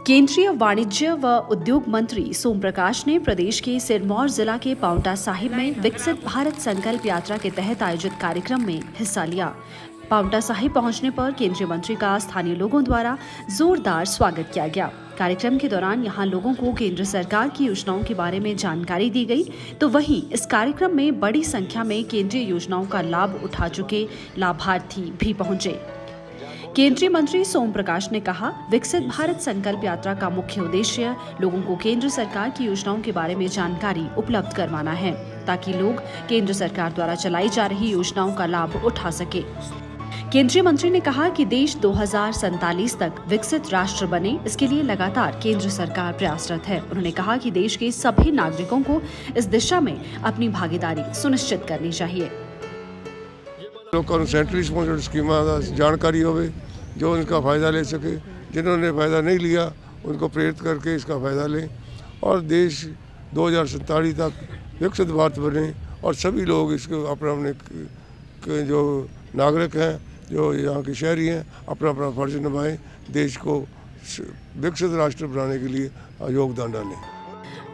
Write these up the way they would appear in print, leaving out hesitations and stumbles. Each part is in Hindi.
केंद्रीय वाणिज्य व उद्योग मंत्री सोम प्रकाश ने प्रदेश के सिरमौर जिला के पांवटा साहिब में विकसित भारत संकल्प यात्रा के तहत आयोजित कार्यक्रम में हिस्सा लिया। पांवटा साहिब पहुंचने पर केंद्रीय मंत्री का स्थानीय लोगों द्वारा जोरदार स्वागत किया गया। कार्यक्रम के दौरान यहां लोगों को केंद्र सरकार की योजनाओं के बारे में जानकारी दी गई, तो वहीं इस कार्यक्रम में बड़ी संख्या में केंद्रीय योजनाओं का लाभ उठा चुके लाभार्थी भी पहुंचे। केंद्रीय मंत्री सोम प्रकाश ने कहा, विकसित भारत संकल्प यात्रा का मुख्य उद्देश्य लोगों को केंद्र सरकार की योजनाओं के बारे में जानकारी उपलब्ध करवाना है, ताकि लोग केंद्र सरकार द्वारा चलाई जा रही योजनाओं का लाभ उठा सके। केंद्रीय मंत्री ने कहा कि देश 2047 तक विकसित राष्ट्र बने, इसके लिए लगातार केंद्र सरकार प्रयासरत है। उन्होंने कहा कि देश के सभी नागरिकों को इस दिशा में अपनी भागीदारी सुनिश्चित करनी चाहिए। सेंट्रल स्पॉन्सर्ड स्कीमां दा जानकारी होवे जो उनका फ़ायदा ले सके, जिन्होंने फ़ायदा नहीं लिया उनको प्रेरित करके इसका फ़ायदा लें और देश 2047 तक विकसित भारत बने और सभी लोग इसको अपने जो नागरिक हैं, जो यहाँ के शहरी हैं, अपना अपना फर्ज निभाएं, देश को विकसित राष्ट्र बनाने के लिए योगदान डालें।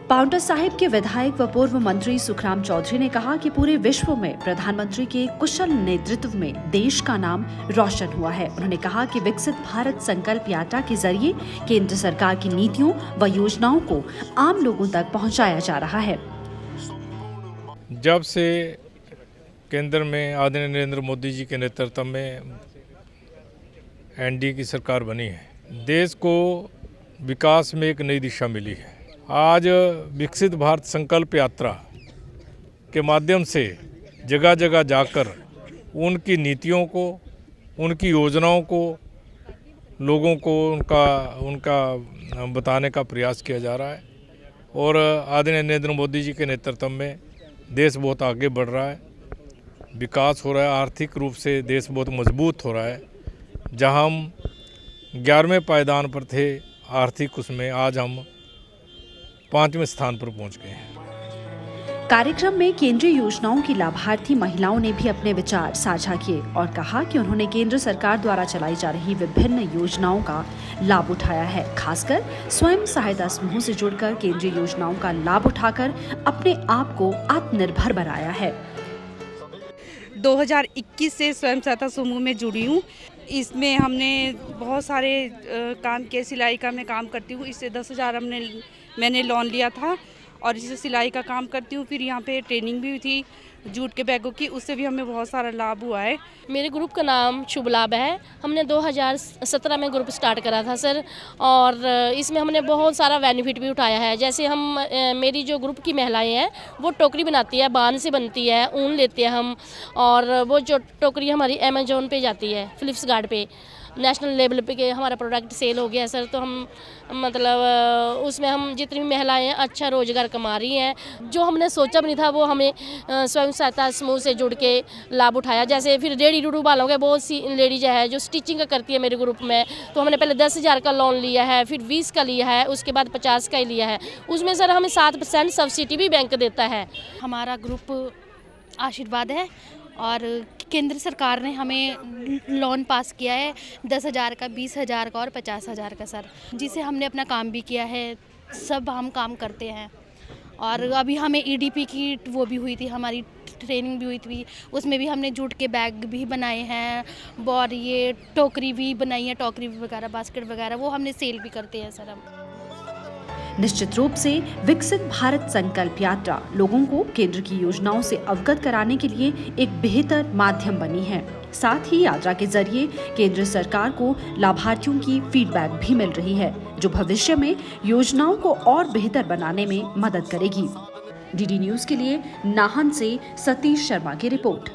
पांवटा साहिब के विधायक व पूर्व मंत्री सुखराम चौधरी ने कहा कि पूरे विश्व में प्रधानमंत्री के कुशल नेतृत्व में देश का नाम रोशन हुआ है। उन्होंने कहा कि विकसित भारत संकल्प यात्रा के जरिए केंद्र सरकार की नीतियों व योजनाओं को आम लोगों तक पहुंचाया जा रहा है। जब से केंद्र में आदरणीय नरेंद्र मोदी जी के नेतृत्व में एनडीए की सरकार बनी है, देश को विकास में एक नई दिशा मिली है। आज विकसित भारत संकल्प यात्रा के माध्यम से जगह जगह जाकर उनकी नीतियों को, उनकी योजनाओं को लोगों को उनका बताने का प्रयास किया जा रहा है और आदरणीय नरेंद्र मोदी जी के नेतृत्व में देश बहुत आगे बढ़ रहा है, विकास हो रहा है, आर्थिक रूप से देश बहुत मजबूत हो रहा है। जहां हम 11वें पायदान पर थे आर्थिक, उसमें आज हम 5वें स्थान पर पहुंच गए हैं। कार्यक्रम में केंद्रीय योजनाओं की लाभार्थी महिलाओं ने भी अपने विचार साझा किए और कहा कि उन्होंने केंद्र सरकार द्वारा चलाई जा रही विभिन्न योजनाओं का लाभ उठाया है। खासकर स्वयं सहायता समूह से जुड़कर केंद्रीय योजनाओं का लाभ उठाकर अपने आप को आत्मनिर्भर बनाया है। 2021 से स्वयं सहायता समूह में जुड़ी हूँ। इसमें हमने बहुत सारे काम किए। सिलाई का मैं काम करती हूँ, इससे 10,000 मैंने लोन लिया था और इससे सिलाई का काम करती हूँ। फिर यहाँ पे ट्रेनिंग भी हुई थी जूट के बैगों की, उससे भी हमें बहुत सारा लाभ हुआ है। मेरे ग्रुप का नाम शुभ लाभ है। हमने 2017 में ग्रुप स्टार्ट करा था सर, और इसमें हमने बहुत सारा बेनिफिट भी उठाया है। जैसे हम मेरी जो ग्रुप की महिलाएं हैं वो टोकरी बनाती है, बान से बनती है, ऊन लेते हैं हम, और वो जो टोकरी हमारी अमेजोन पे जाती है, फ्लिपकार्ट पे नेशनल लेवल पे के हमारा प्रोडक्ट सेल हो गया सर। तो हम मतलब उसमें हम जितनी भी महिलाएं हैं अच्छा रोजगार कमा रही हैं। जो हमने सोचा भी नहीं था वो हमें स्वयं सहायता समूह से जुड़ के लाभ उठाया। जैसे फिर रेडी रूडू वालों के बहुत सी लेडीज है जो स्टिचिंग का करती है मेरे ग्रुप में, तो हमने पहले 10,000 का लोन लिया है, फिर 20 का लिया है, उसके बाद 50 का ही लिया है। उसमें सर हमें 7% सब्सिडी भी बैंक देता है। हमारा ग्रुप आशीर्वाद है और केंद्र सरकार ने हमें लोन पास किया है 10,000 का, 20,000 का और 50,000 का सर, जिसे हमने अपना काम भी किया है। सब हम काम करते हैं और अभी हमें ईडीपी की वो भी हुई थी, हमारी ट्रेनिंग भी हुई थी, उसमें भी हमने जूट के बैग भी बनाए हैं और ये टोकरी भी बनाई है, टोकरी वगैरह, बास्केट वगैरह, वो हमने सेल भी करते हैं सर हम। निश्चित रूप से विकसित भारत संकल्प यात्रा लोगों को केंद्र की योजनाओं से अवगत कराने के लिए एक बेहतर माध्यम बनी है। साथ ही यात्रा के जरिए केंद्र सरकार को लाभार्थियों की फीडबैक भी मिल रही है, जो भविष्य में योजनाओं को और बेहतर बनाने में मदद करेगी। डीडी न्यूज़ के लिए नाहन से सतीश शर्मा की रिपोर्ट।